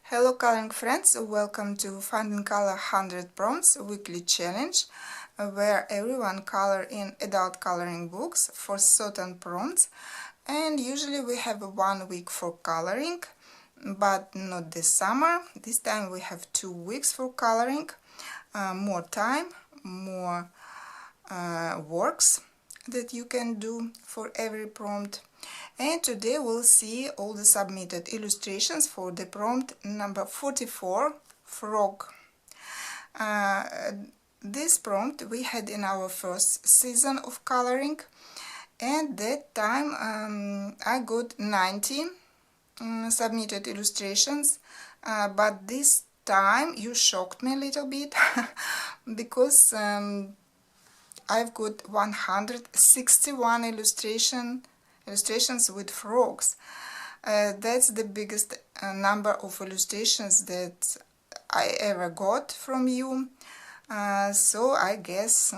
Hello coloring friends, welcome to Finding Color 100 Prompts weekly challenge where everyone color in adult coloring books for certain prompts, and usually we have 1 week for coloring, but not this summer. This time we have 2 weeks for coloring, more time, more works that you can do for every prompt. And today we'll see all the submitted illustrations for the prompt number 44, frog. This prompt we had in our first season of coloring, and that time I got 90 submitted illustrations, but this time you shocked me a little bit because I've got 161 illustrations with frogs. That's the biggest number of illustrations that I ever got from you. So I guess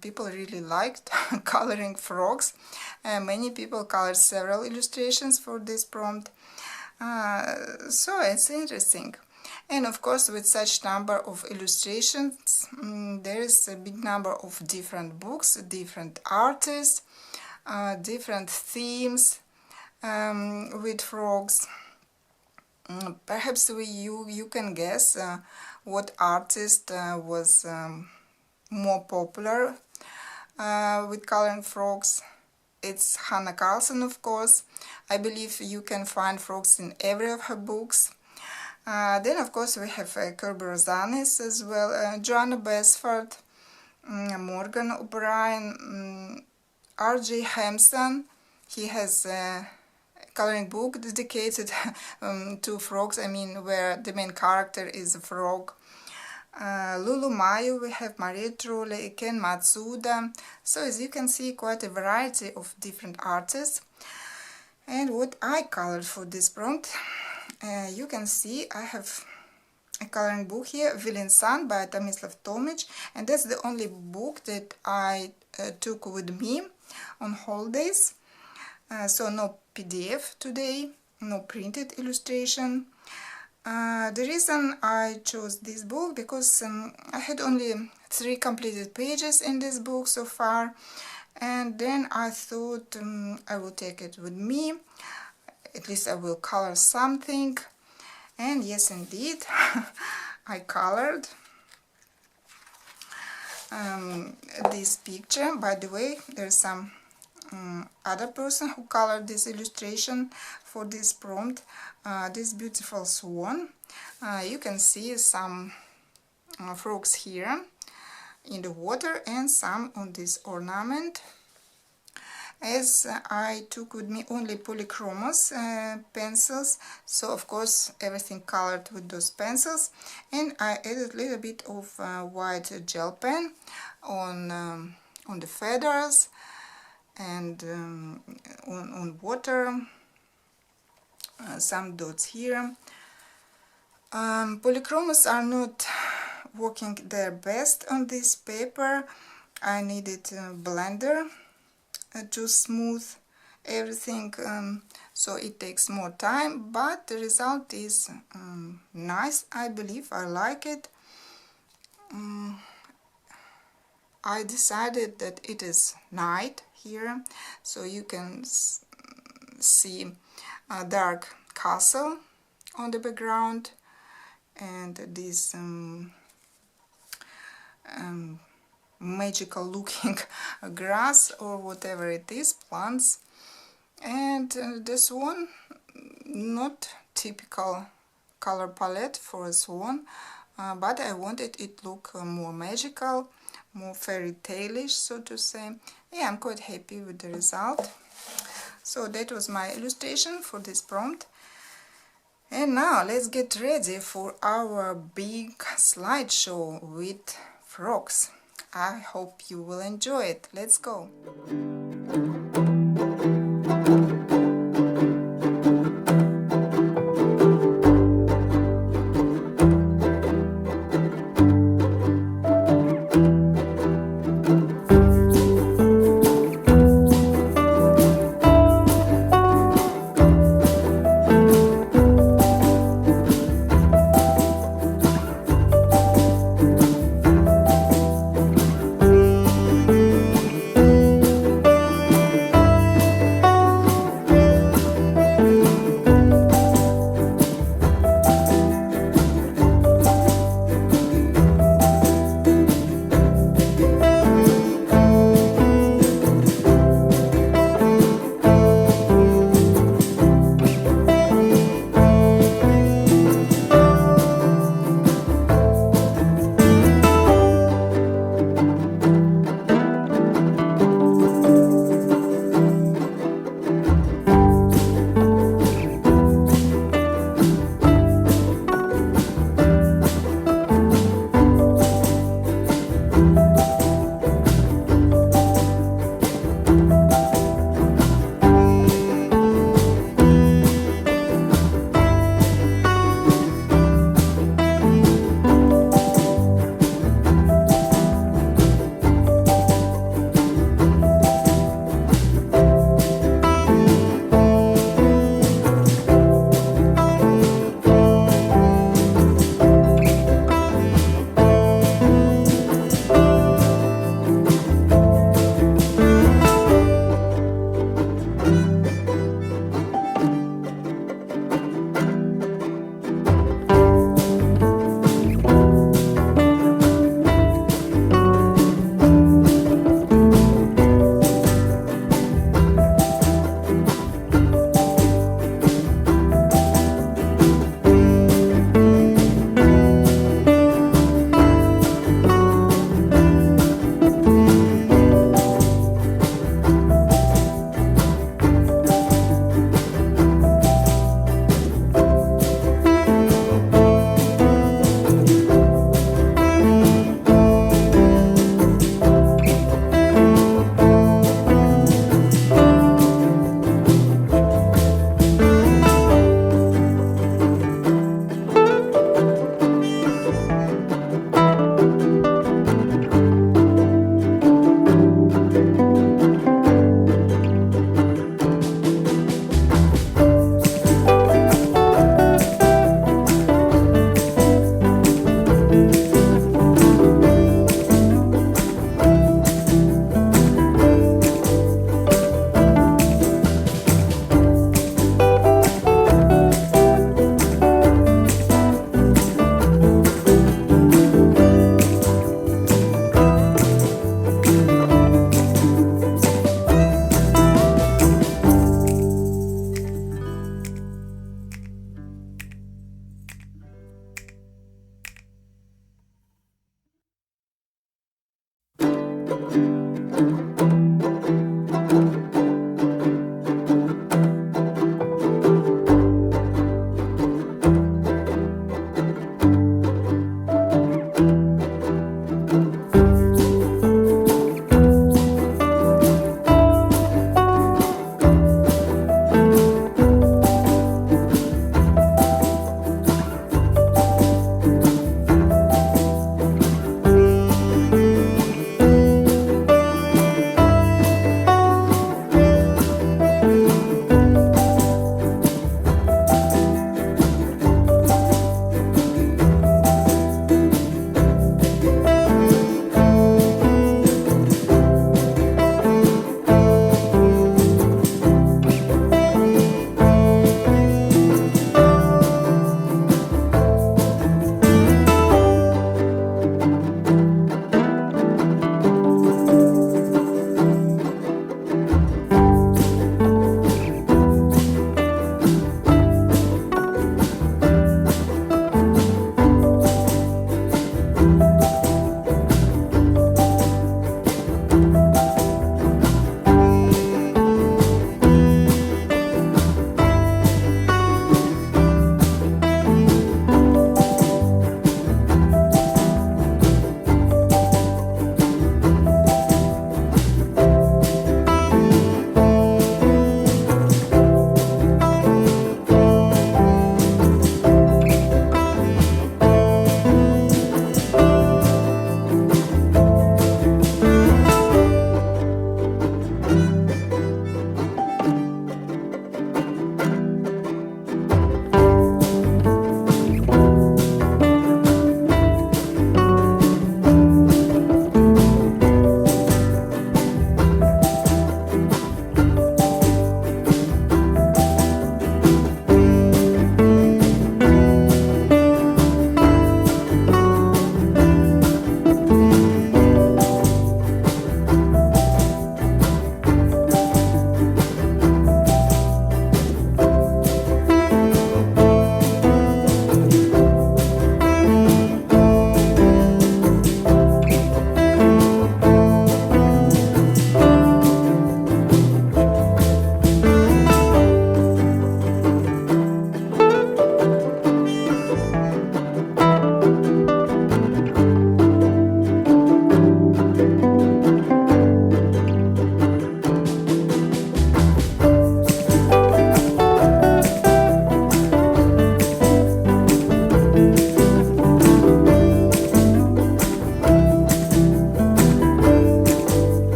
people really liked coloring frogs. Many people colored several illustrations for this prompt. So it's interesting. And of course, with such number of illustrations, there is a big number of different books, different artists, different themes with frogs. Perhaps you can guess what artist was more popular with coloring frogs. It's Hanna Karlzon, of course. I believe you can find frogs in every of her books. Then of course we have Kirby Rosanes as well, Joanna Basford, Morgan O'Brien, R.J. Hampson. He has a coloring book dedicated to frogs, where the main character is a frog. Lulu Mayo, we have Maria Trolle, Ken Matsuda. So as you can see, quite a variety of different artists. And what I colored for this prompt, you can see I have a coloring book here, Villain Sun by Tomislav Tomic, and that's the only book that I took with me on holidays. So no PDF today, no printed illustration. The reason I chose this book because I had only 3 completed pages in this book so far, and then I thought I will take it with me. At least I will color something. And yes, indeed, I colored this picture. By the way, there's some other person who colored this illustration for this prompt, this beautiful swan. You can see some frogs here in the water and some on this ornament. As I took with me only polychromos pencils, so of course everything colored with those pencils, and I added a little bit of white gel pen on the feathers and on water, some dots here. Polychromos are not working their best on this paper. I needed a blender to smooth everything, so it takes more time, but the result is nice. I believe I like it. I decided that it is night here, so you can see a dark castle on the background and this magical looking grass or whatever it is, plants. And this one, not typical color palette for a swan, but I wanted it look more magical, more fairy tale-ish, so to say. Yeah, I'm quite happy with the result. So that was my illustration for this prompt. And now let's get ready for our big slideshow with frogs. I hope you will enjoy it. Let's go!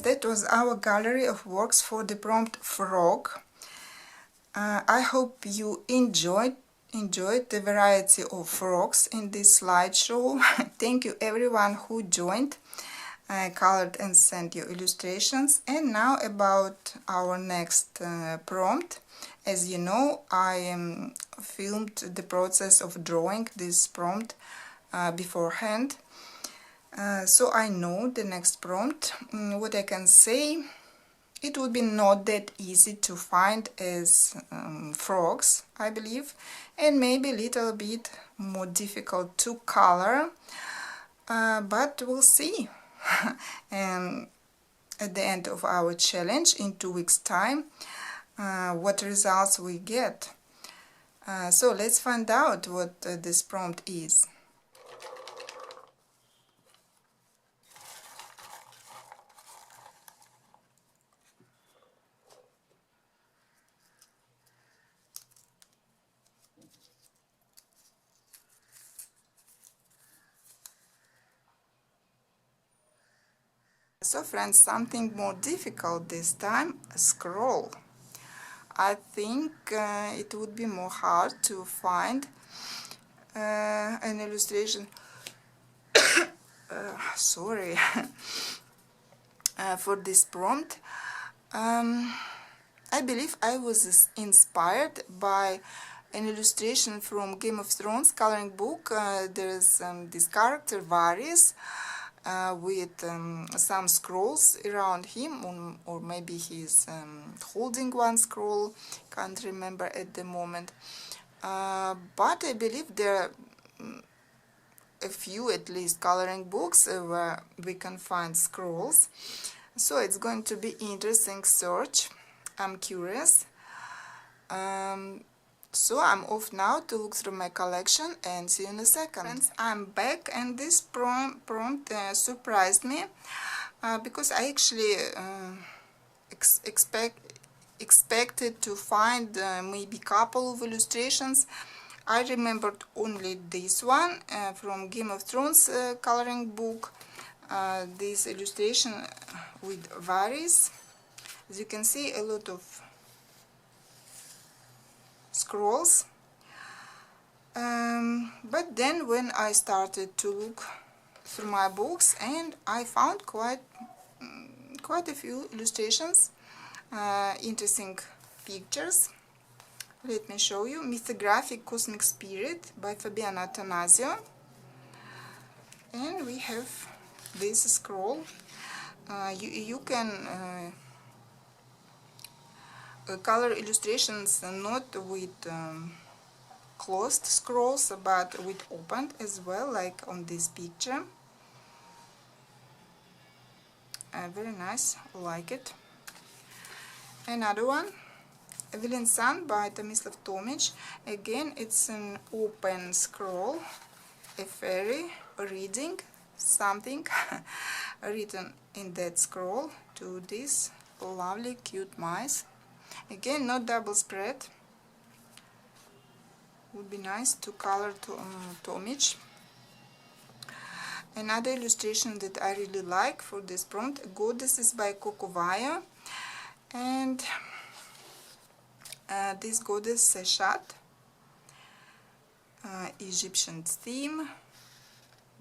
That was our gallery of works for the prompt frog. I hope you enjoyed the variety of frogs in this slideshow. Thank you everyone who joined, colored and sent your illustrations. And now about our next prompt. As you know, I filmed the process of drawing this prompt beforehand. So I know the next prompt. What I can say, it would be not that easy to find as frogs, I believe, and maybe a little bit more difficult to color, but we'll see. And at the end of our challenge in 2 weeks time, what results we get. So let's find out what this prompt is. So friends, something more difficult this time, a scroll. I think it would be more hard to find an illustration sorry for this prompt. I believe I was inspired by an illustration from Game of Thrones coloring book. There's this character Varys with some scrolls around him, or maybe he's holding one scroll, can't remember at the moment, but I believe there are a few at least coloring books where we can find scrolls, so it's going to be interesting search. I'm curious. So I'm off now to look through my collection and see you in a second. Friends, I'm back, and this prompt surprised me because I actually expected to find maybe a couple of illustrations. I remembered only this one from Game of Thrones coloring book. This illustration with Varys. As you can see, a lot of scrolls. But then when I started to look through my books, and I found quite a few illustrations, interesting pictures. Let me show you. Mythographic Cosmic Spirit by Fabiana Attanasio. And we have this scroll. You can color illustrations not with closed scrolls, but with opened as well, like on this picture. Very nice, like it. Another one, Evelyn Sun by Tomislav Tomic. Again, it's an open scroll, a fairy reading something written in that scroll to these lovely cute mice. Again, not double spread. Would be nice to color Tomic. Another illustration that I really like for this prompt, Goddesses by Coco Vaya. And this goddess Seshat, Egyptian theme.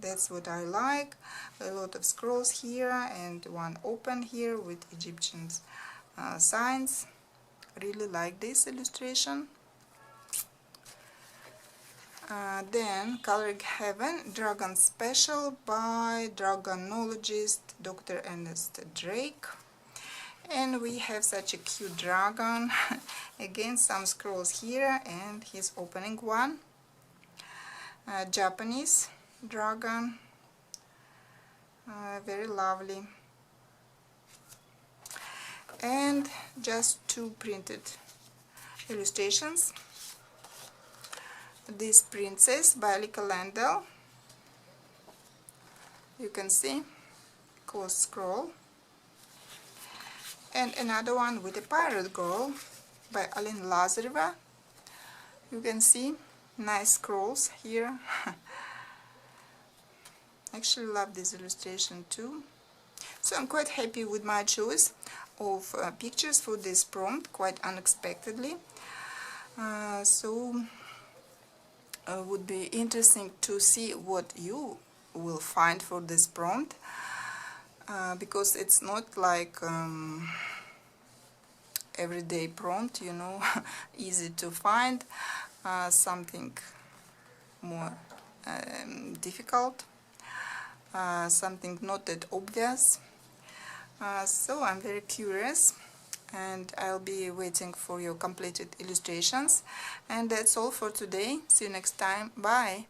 That's what I like. A lot of scrolls here and one open here with Egyptian signs. Really like this illustration. Then Coloring Heaven, Dragon Special by dragonologist Dr. Ernest Drake. And we have such a cute dragon. Again, some scrolls here, and he's opening one. Japanese dragon, very lovely. And just two printed illustrations. This Princess by Alika Landell. You can see, close scroll. And another one with a pirate girl by Aline Lazareva. You can see nice scrolls here. Actually love this illustration too. So I'm quite happy with my choice of pictures for this prompt, quite unexpectedly. So would be interesting to see what you will find for this prompt, because it's not like everyday prompt, you know, easy to find, something more difficult, something not that obvious. So I'm very curious, and I'll be waiting for your completed illustrations. And that's all for today. See you next time. Bye!